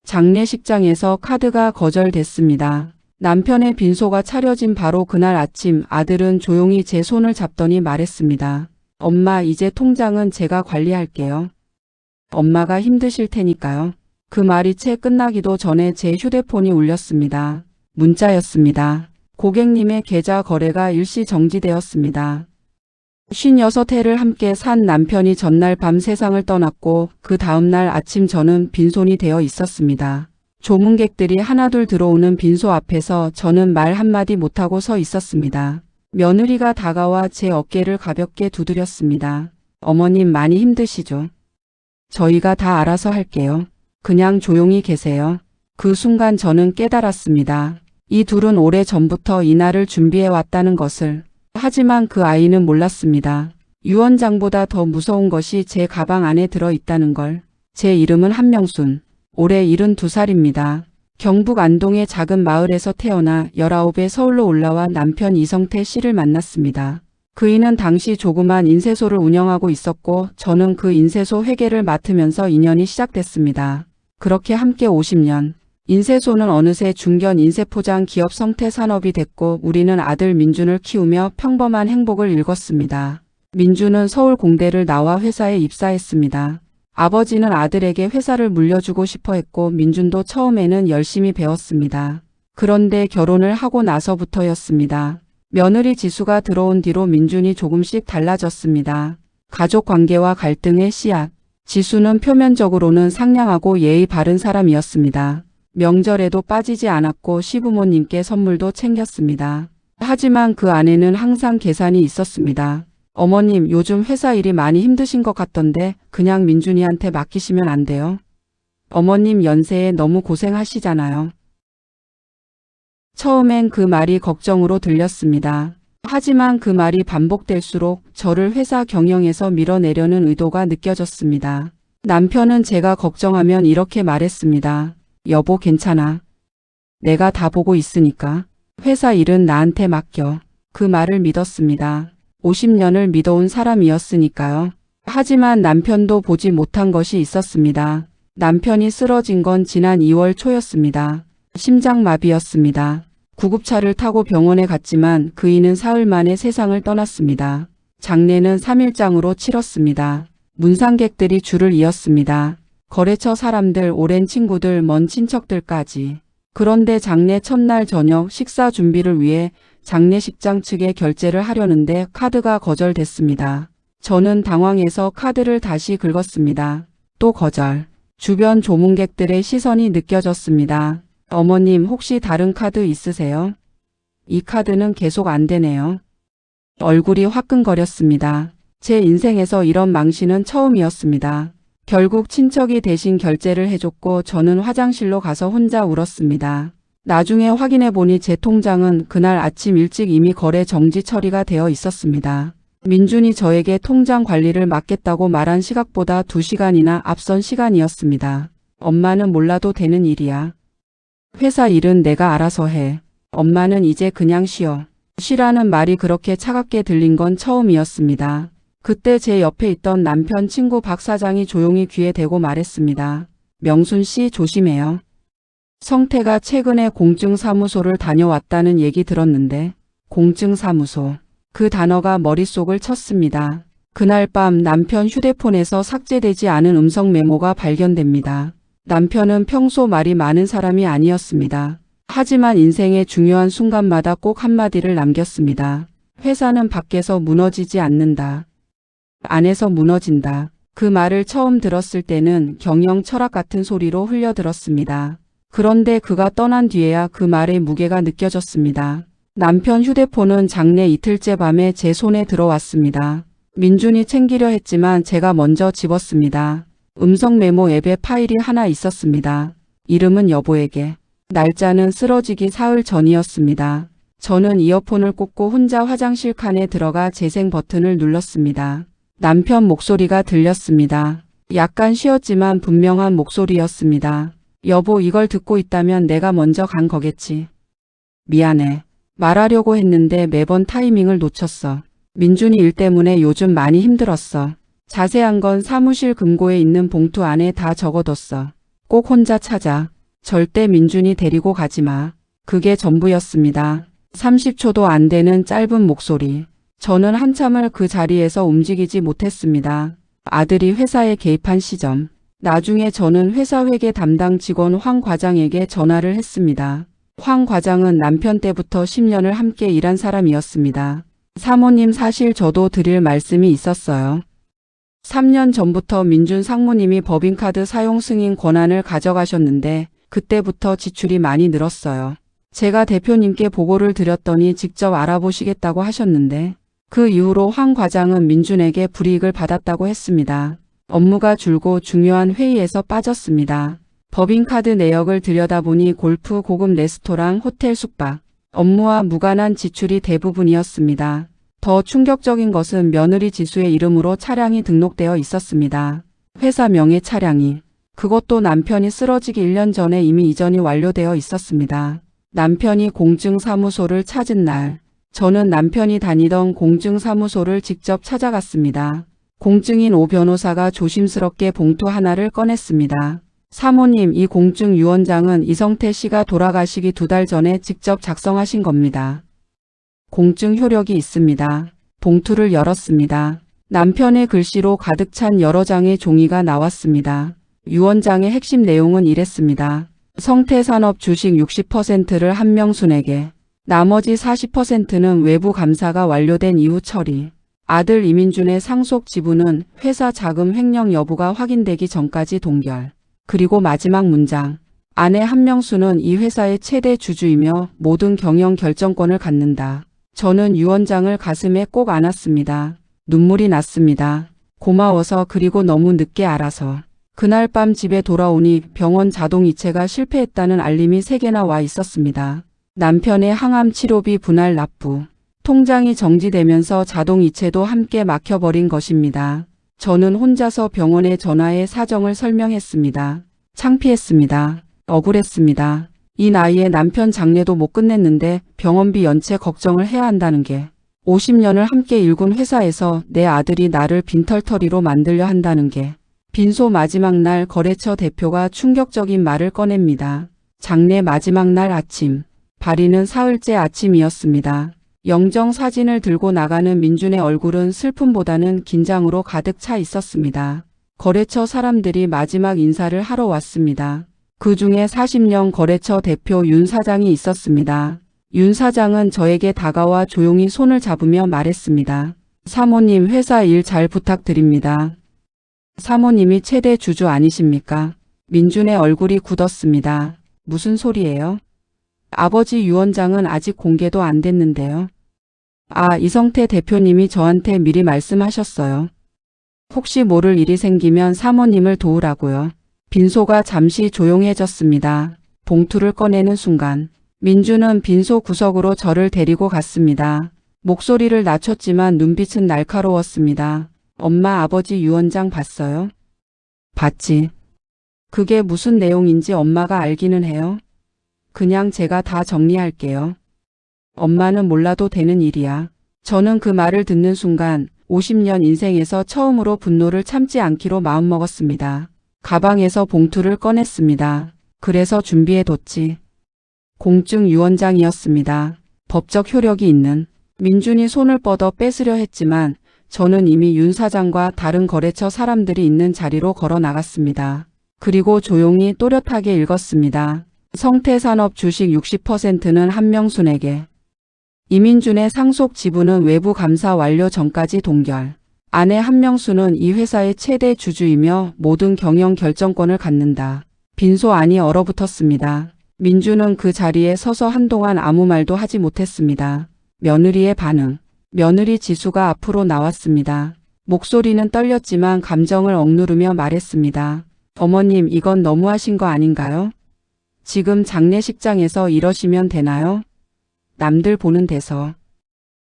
장례식장에서 카드가 거절됐습니다. 남편의 빈소가 차려진 바로 그날 아침 아들은 조용히 제 손을 잡더니 말했습니다. 엄마, 이제 통장은 제가 관리할게요. 엄마가 힘드실 테니까요. 그 말이 채 끝나기도 전에 제 휴대폰이 울렸습니다. 문자였습니다. 고객님의 계좌 거래가 일시 정지되었습니다. 56회를 함께 산 남편이 전날 밤 세상을 떠났고 그 다음날 아침 저는 빈손이 되어 있었습니다. 조문객들이 하나둘 들어오는 빈소 앞에서 저는 말 한마디 못하고 서 있었습니다. 며느리가 다가와 제 어깨를 가볍게 두드렸습니다. 어머님 많이 힘드시죠? 저희가 다 알아서 할게요. 그냥 조용히 계세요. 그 순간 저는 깨달았습니다. 이 둘은 오래 전부터 이날을 준비해 왔다는 것을. 하지만 그 아이는 몰랐습니다. 유언장보다 더 무서운 것이 제 가방 안에 들어 있다는 걸. 제 이름은 한명순. 올해 72살입니다. 경북 안동의 작은 마을에서 태어나 19에 서울로 올라와 남편 이성태 씨를 만났습니다. 그이는 당시 조그만 인쇄소를 운영하고 있었고 저는 그 인쇄소 회계를 맡으면서 인연이 시작됐습니다. 그렇게 함께 50년. 인쇄소는 어느새 중견 인쇄포장 기업 성태산업이 됐고 우리는 아들 민준을 키우며 평범한 행복을 일궜습니다. 민준은 서울 공대를 나와 회사에 입사했습니다. 아버지는 아들에게 회사를 물려주고 싶어 했고 민준도 처음에는 열심히 배웠습니다. 그런데 결혼을 하고 나서부터였습니다. 며느리 지수가 들어온 뒤로 민준이 조금씩 달라졌습니다. 가족 관계와 갈등의 씨앗. 지수는 표면적으로는 상냥하고 예의 바른 사람이었습니다. 명절에도 빠지지 않았고 시부모님께 선물도 챙겼습니다. 하지만 그 안에는 항상 계산이 있었습니다. 어머님, 요즘 회사 일이 많이 힘드신 것 같던데 그냥 민준이한테 맡기시면 안 돼요? 어머님 연세에 너무 고생하시잖아요. 처음엔 그 말이 걱정으로 들렸습니다. 하지만 그 말이 반복될수록 저를 회사 경영에서 밀어내려는 의도가 느껴졌습니다. 남편은 제가 걱정하면 이렇게 말했습니다. 여보, 괜찮아. 내가 다 보고 있으니까. 회사 일은 나한테 맡겨. 그 말을 믿었습니다. 50년을 믿어온 사람이었으니까요. 하지만 남편도 보지 못한 것이 있었습니다. 남편이 쓰러진 건 지난 2월 초였습니다. 심장마비였습니다. 구급차를 타고 병원에 갔지만 그이는 사흘 만에 세상을 떠났습니다. 장례는 3일장으로 치렀습니다. 문상객들이 줄을 이었습니다. 거래처 사람들, 오랜 친구들, 먼 친척들까지. 그런데 장례 첫날 저녁 식사 준비를 위해 장례식장 측에 결제를 하려는데 카드가 거절됐습니다. 저는 당황해서 카드를 다시 긁었습니다. 또 거절. 주변 조문객들의 시선이 느껴졌습니다. 어머님, 혹시 다른 카드 있으세요? 이 카드는 계속 안 되네요. 얼굴이 화끈거렸습니다. 제 인생에서 이런 망신은 처음이었습니다. 결국 친척이 대신 결제를 해줬고 저는 화장실로 가서 혼자 울었습니다. 나중에 확인해보니 제 통장은 그날 아침 일찍 이미 거래 정지 처리가 되어 있었습니다. 민준이 저에게 통장 관리를 맡겠다고 말한 시각보다 2시간이나 앞선 시간이었습니다. 엄마는 몰라도 되는 일이야. 회사 일은 내가 알아서 해. 엄마는 이제 그냥 쉬어. 쉬라는 말이 그렇게 차갑게 들린 건 처음이었습니다. 그때 제 옆에 있던 남편 친구 박 사장이 조용히 귀에 대고 말했습니다. 명순 씨 조심해요. 성태가 최근에 공증사무소를 다녀왔다는 얘기 들었는데. 공증사무소. 그 단어가 머릿속을 쳤습니다. 그날 밤 남편 휴대폰에서 삭제되지 않은 음성 메모가 발견됩니다. 남편은 평소 말이 많은 사람이 아니었습니다. 하지만 인생의 중요한 순간마다 꼭 한마디를 남겼습니다. 회사는 밖에서 무너지지 않는다. 안에서 무너진다. 그 말을 처음 들었을 때는 경영 철학 같은 소리로 흘려들었습니다. 그런데 그가 떠난 뒤에야 그 말의 무게가 느껴졌습니다. 남편 휴대폰은 장례 이틀째 밤에 제 손에 들어왔습니다. 민준이 챙기려 했지만 제가 먼저 집었습니다. 음성 메모 앱에 파일이 하나 있었습니다. 이름은 여보에게. 날짜는 쓰러지기 사흘 전이었습니다. 저는 이어폰을 꽂고 혼자 화장실 칸에 들어가 재생 버튼을 눌렀습니다. 남편 목소리가 들렸습니다. 약간 쉬었지만 분명한 목소리였습니다. 여보, 이걸 듣고 있다면 내가 먼저 간 거겠지. 미안해. 말하려고 했는데 매번 타이밍을 놓쳤어. 민준이 일 때문에 요즘 많이 힘들었어. 자세한 건 사무실 금고에 있는 봉투 안에 다 적어뒀어. 꼭 혼자 찾아. 절대 민준이 데리고 가지 마. 그게 전부였습니다. 30초도 안 되는 짧은 목소리. 저는 한참을 그 자리에서 움직이지 못했습니다. 아들이 회사에 개입한 시점. 나중에 저는 회사 회계 담당 직원 황 과장에게 전화를 했습니다. 황 과장은 남편 때부터 10년을 함께 일한 사람이었습니다. 사모님, 사실 저도 드릴 말씀이 있었어요. 3년 전부터 민준 상무님이 법인카드 사용 승인 권한을 가져가셨는데 그때부터 지출이 많이 늘었어요. 제가 대표님께 보고를 드렸더니 직접 알아보시겠다고 하셨는데 그 이후로 황 과장은 민준에게 불이익을 받았다고 했습니다. 업무가 줄고 중요한 회의에서 빠졌습니다. 법인카드 내역을 들여다보니 골프, 고급 레스토랑, 호텔, 숙박, 업무와 무관한 지출이 대부분이었습니다. 더 충격적인 것은 며느리 지수의 이름으로 차량이 등록되어 있었습니다. 회사 명의 차량이. 그것도 남편이 쓰러지기 1년 전에 이미 이전이 완료되어 있었습니다. 남편이 공증사무소를 찾은 날, 저는 남편이 다니던 공증사무소를 직접 찾아갔습니다. 공증인 오 변호사가 조심스럽게 봉투 하나를 꺼냈습니다. 사모님, 이 공증 유언장은 이성태 씨가 돌아가시기 2달 전에 직접 작성하신 겁니다. 공증 효력이 있습니다. 봉투를 열었습니다. 남편의 글씨로 가득 찬 여러 장의 종이가 나왔습니다. 유언장의 핵심 내용은 이랬습니다. 성태산업 주식 60%를 한명순에게, 나머지 40%는 외부 감사가 완료된 이후 처리. 아들 이민준의 상속 지분은 회사 자금 횡령 여부가 확인되기 전까지 동결. 그리고 마지막 문장. 아내 한명수는 이 회사의 최대 주주이며 모든 경영 결정권을 갖는다. 저는 유언장을 가슴에 꼭 안았습니다. 눈물이 났습니다. 고마워서, 그리고 너무 늦게 알아서. 그날 밤 집에 돌아오니 병원 자동이체가 실패했다는 알림이 3개나 와 있었습니다. 남편의 항암 치료비 분할 납부. 통장이 정지되면서 자동이체도 함께 막혀버린 것입니다. 저는 혼자서 병원에 전화해 사정을 설명했습니다. 창피했습니다. 억울했습니다. 이 나이에 남편 장례도 못 끝냈는데 병원비 연체 걱정을 해야 한다는 게, 50년을 함께 일군 회사에서 내 아들이 나를 빈털터리로 만들려 한다는 게. 빈소 마지막 날 거래처 대표가 충격적인 말을 꺼냅니다. 장례 마지막 날 아침. 발인은 사흘째 아침이었습니다. 영정 사진을 들고 나가는 민준의 얼굴은 슬픔보다는 긴장으로 가득 차 있었습니다. 거래처 사람들이 마지막 인사를 하러 왔습니다. 그 중에 40년 거래처 대표 윤 사장이 있었습니다. 윤 사장은 저에게 다가와 조용히 손을 잡으며 말했습니다. 사모님, 회사 일 잘 부탁드립니다. 사모님이 최대 주주 아니십니까? 민준의 얼굴이 굳었습니다. 무슨 소리예요? 아버지 유언장은 아직 공개도 안 됐는데요. 아, 이성태 대표님이 저한테 미리 말씀하셨어요. 혹시 모를 일이 생기면 사모님을 도우라고요. 빈소가 잠시 조용해졌습니다. 봉투를 꺼내는 순간 민준은 빈소 구석으로 저를 데리고 갔습니다. 목소리를 낮췄지만 눈빛은 날카로웠습니다. 엄마, 아버지 유언장 봤어요? 봤지. 그게 무슨 내용인지 엄마가 알기는 해요? 그냥 제가 다 정리할게요. 엄마는 몰라도 되는 일이야. 저는 그 말을 듣는 순간 50년 인생에서 처음으로 분노를 참지 않기로 마음먹었습니다. 가방에서 봉투를 꺼냈습니다. 그래서 준비해뒀지. 공증 유언장이었습니다. 법적 효력이 있는. 민준이 손을 뻗어 뺏으려 했지만 저는 이미 윤 사장과 다른 거래처 사람들이 있는 자리로 걸어 나갔습니다. 그리고 조용히 또렷하게 읽었습니다. 성태산업 주식 60%는 한명순에게. 이민준의 상속 지분은 외부 감사 완료 전까지 동결. 아내 한명수는 이 회사의 최대 주주이며 모든 경영 결정권을 갖는다. 빈소 안이 얼어붙었습니다. 민준은 그 자리에 서서 한동안 아무 말도 하지 못했습니다. 며느리의 반응. 며느리 지수가 앞으로 나왔습니다. 목소리는 떨렸지만 감정을 억누르며 말했습니다. 어머님, 이건 너무하신 거 아닌가요? 지금 장례식장에서 이러시면 되나요? 남들 보는 데서.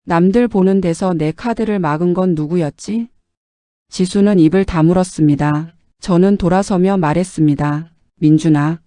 남들 보는 데서 내 카드를 막은 건 누구였지? 지수는 입을 다물었습니다. 저는 돌아서며 말했습니다. 민준아.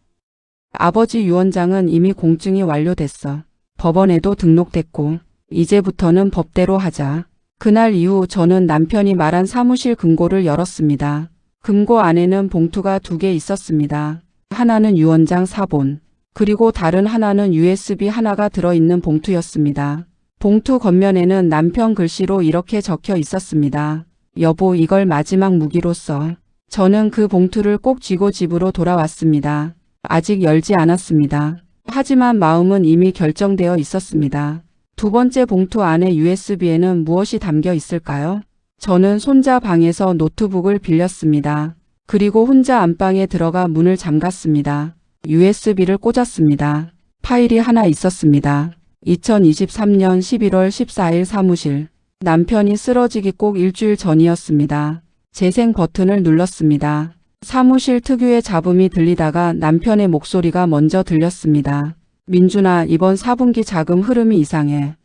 아버지 유언장은 이미 공증이 완료됐어. 법원에도 등록됐고 이제부터는 법대로 하자. 그날 이후 저는 남편이 말한 사무실 금고를 열었습니다. 금고 안에는 봉투가 2개 있었습니다. 하나는 유언장 사본, 그리고 다른 하나는 USB 하나가 들어있는 봉투였습니다. 봉투 겉면에는 남편 글씨로 이렇게 적혀 있었습니다. 여보, 이걸 마지막 무기로 써. 저는 그 봉투를 꼭 쥐고 집으로 돌아왔습니다. 아직 열지 않았습니다. 하지만 마음은 이미 결정되어 있었습니다. 두 번째 봉투 안에 USB에는 무엇이 담겨 있을까요? 저는 손자 방에서 노트북을 빌렸습니다. 그리고 혼자 안방에 들어가 문을 잠갔습니다. USB를 꽂았습니다. 파일이 하나 있었습니다. 2023년 11월 14일 사무실. 남편이 쓰러지기 꼭 일주일 전이었습니다. 재생 버튼을 눌렀습니다. 사무실 특유의 잡음이 들리다가 남편의 목소리가 먼저 들렸습니다. 민준아, 이번 4분기 자금 흐름이 이상해.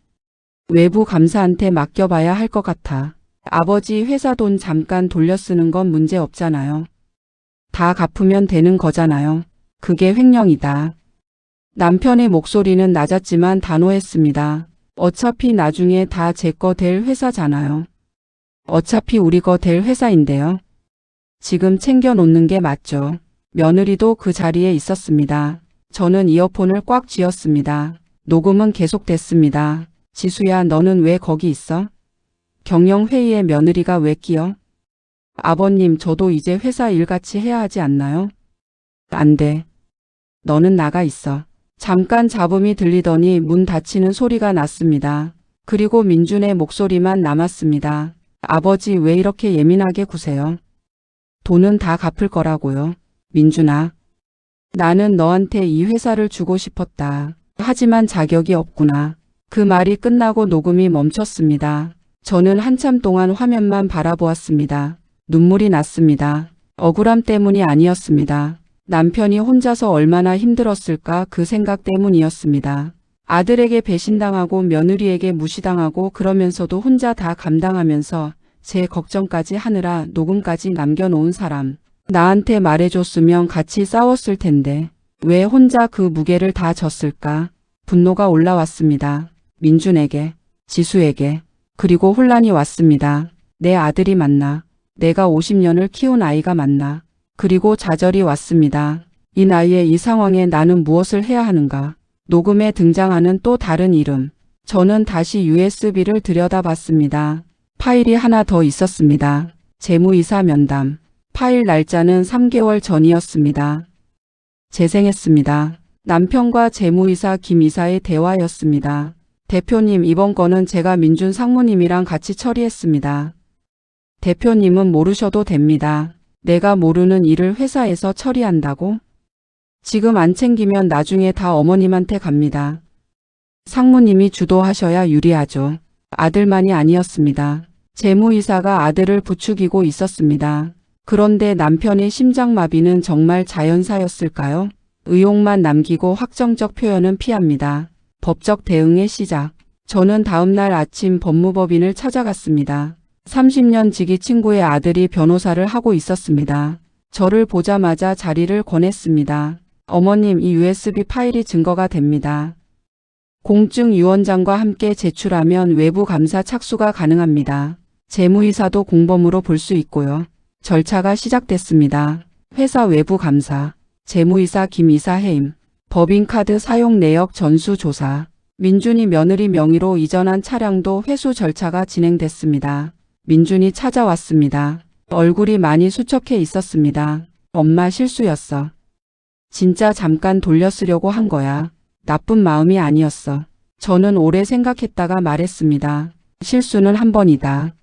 외부 감사한테 맡겨봐야 할 것 같아. 아버지 회사 돈 잠깐 돌려 쓰는 건 문제 없잖아요. 다 갚으면 되는 거잖아요. 그게 횡령이다. 남편의 목소리는 낮았지만 단호했습니다. 어차피 나중에 다 제 거 될 회사잖아요. 어차피 우리 거 될 회사인데요. 지금 챙겨 놓는 게 맞죠. 며느리도 그 자리에 있었습니다. 저는 이어폰을 꽉 쥐었습니다. 녹음은 계속됐습니다. 지수야, 너는 왜 거기 있어? 경영회의에 며느리가 왜 끼어? 아버님, 저도 이제 회사 일같이 해야 하지 않나요? 안 돼. 너는 나가 있어. 잠깐 잡음이 들리더니 문 닫히는 소리가 났습니다. 그리고 민준의 목소리만 남았습니다. 아버지, 왜 이렇게 예민하게 구세요? 돈은 다 갚을 거라고요. 민준아. 나는 너한테 이 회사를 주고 싶었다. 하지만 자격이 없구나. 그 말이 끝나고 녹음이 멈췄습니다. 저는 한참 동안 화면만 바라보았습니다. 눈물이 났습니다. 억울함 때문이 아니었습니다. 남편이 혼자서 얼마나 힘들었을까 그 생각 때문이었습니다. 아들에게 배신당하고 며느리에게 무시당하고 그러면서도 혼자 다 감당하면서 제 걱정까지 하느라 녹음까지 남겨놓은 사람. 나한테 말해줬으면 같이 싸웠을 텐데 왜 혼자 그 무게를 다 졌을까? 분노가 올라왔습니다. 민준에게, 지수에게, 그리고 혼란이 왔습니다. 내 아들이 맞나? 내가 50년을 키운 아이가 맞나? 그리고 좌절이 왔습니다. 이 나이에 이 상황에 나는 무엇을 해야 하는가? 녹음에 등장하는 또 다른 이름. 저는 다시 USB를 들여다봤습니다. 파일이 하나 더 있었습니다. 재무이사 면담. 파일 날짜는 3개월 전이었습니다. 재생했습니다. 남편과 재무이사 김 이사의 대화였습니다. 대표님, 이번 건은 제가 민준 상무님이랑 같이 처리했습니다. 대표님은 모르셔도 됩니다. 내가 모르는 일을 회사에서 처리한다고? 지금 안 챙기면 나중에 다 어머님한테 갑니다. 상무님이 주도하셔야 유리하죠. 아들만이 아니었습니다. 재무이사가 아들을 부추기고 있었습니다. 그런데 남편의 심장마비는 정말 자연사였을까요? 의혹만 남기고 확정적 표현은 피합니다. 법적 대응의 시작. 저는 다음날 아침 법무법인을 찾아갔습니다. 30년 지기 친구의 아들이 변호사를 하고 있었습니다. 저를 보자마자 자리를 권했습니다. 어머님, 이 USB 파일이 증거가 됩니다. 공증 유언장과 함께 제출하면 외부 감사 착수가 가능합니다. 재무이사도 공범으로 볼 수 있고요. 절차가 시작됐습니다. 회사 외부 감사, 재무이사 김 이사 해임, 법인카드 사용 내역 전수 조사, 민준이 며느리 명의로 이전한 차량도 회수 절차가 진행됐습니다. 민준이 찾아왔습니다. 얼굴이 많이 수척해 있었습니다. 엄마, 실수였어. 진짜 잠깐 돌려쓰려고 한 거야. 나쁜 마음이 아니었어. 저는 오래 생각했다가 말했습니다. 실수는 한 번이다.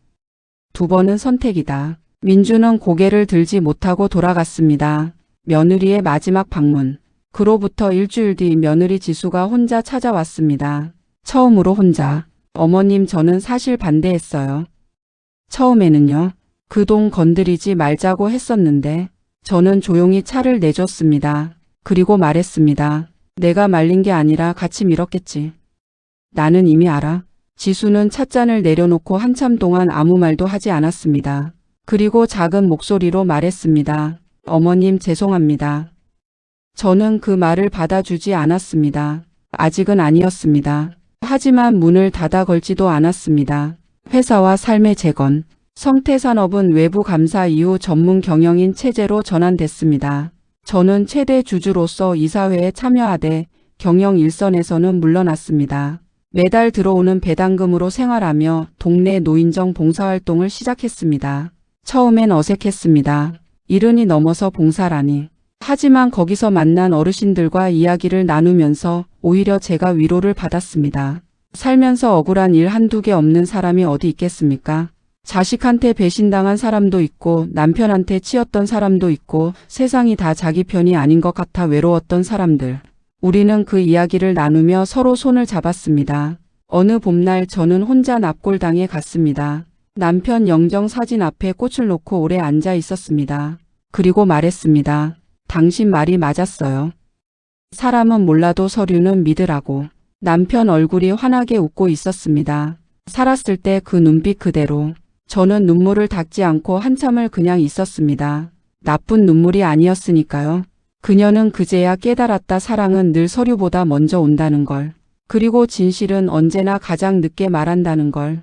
두 번은 선택이다. 민준은 고개를 들지 못하고 돌아갔습니다. 며느리의 마지막 방문. 그로부터 일주일 뒤 며느리 지수가 혼자 찾아왔습니다. 처음으로 혼자. 어머님, 저는 사실 반대했어요. 처음에는요. 그 돈 건드리지 말자고 했었는데 저는 조용히 차를 내줬습니다. 그리고 말했습니다. 내가 말린 게 아니라 같이 밀었겠지. 나는 이미 알아. 지수는 찻잔을 내려놓고 한참 동안 아무 말도 하지 않았습니다. 그리고 작은 목소리로 말했습니다. 어머님, 죄송합니다. 저는 그 말을 받아주지 않았습니다. 아직은 아니었습니다. 하지만 문을 닫아 걸지도 않았습니다. 회사와 삶의 재건. 성태산업은 외부 감사 이후 전문 경영인 체제로 전환됐습니다. 저는 최대 주주로서 이사회에 참여하되 경영 일선에서는 물러났습니다. 매달 들어오는 배당금으로 생활하며 동네 노인정 봉사활동을 시작했습니다. 처음엔 어색했습니다. 70이 넘어서 봉사라니. 하지만 거기서 만난 어르신들과 이야기를 나누면서 오히려 제가 위로를 받았습니다. 살면서 억울한 일 한두 개 없는 사람이 어디 있겠습니까? 자식한테 배신당한 사람도 있고 남편한테 치였던 사람도 있고 세상이 다 자기 편이 아닌 것 같아 외로웠던 사람들. 우리는 그 이야기를 나누며 서로 손을 잡았습니다. 어느 봄날 저는 혼자 납골당에 갔습니다. 남편 영정 사진 앞에 꽃을 놓고 오래 앉아 있었습니다. 그리고 말했습니다. 당신 말이 맞았어요. 사람은 몰라도 서류는 믿으라고. 남편 얼굴이 환하게 웃고 있었습니다. 살았을 때 그 눈빛 그대로. 저는 눈물을 닦지 않고 한참을 그냥 있었습니다. 나쁜 눈물이 아니었으니까요. 그녀는 그제야 깨달았다. 사랑은 늘 서류보다 먼저 온다는 걸. 그리고 진실은 언제나 가장 늦게 말한다는 걸.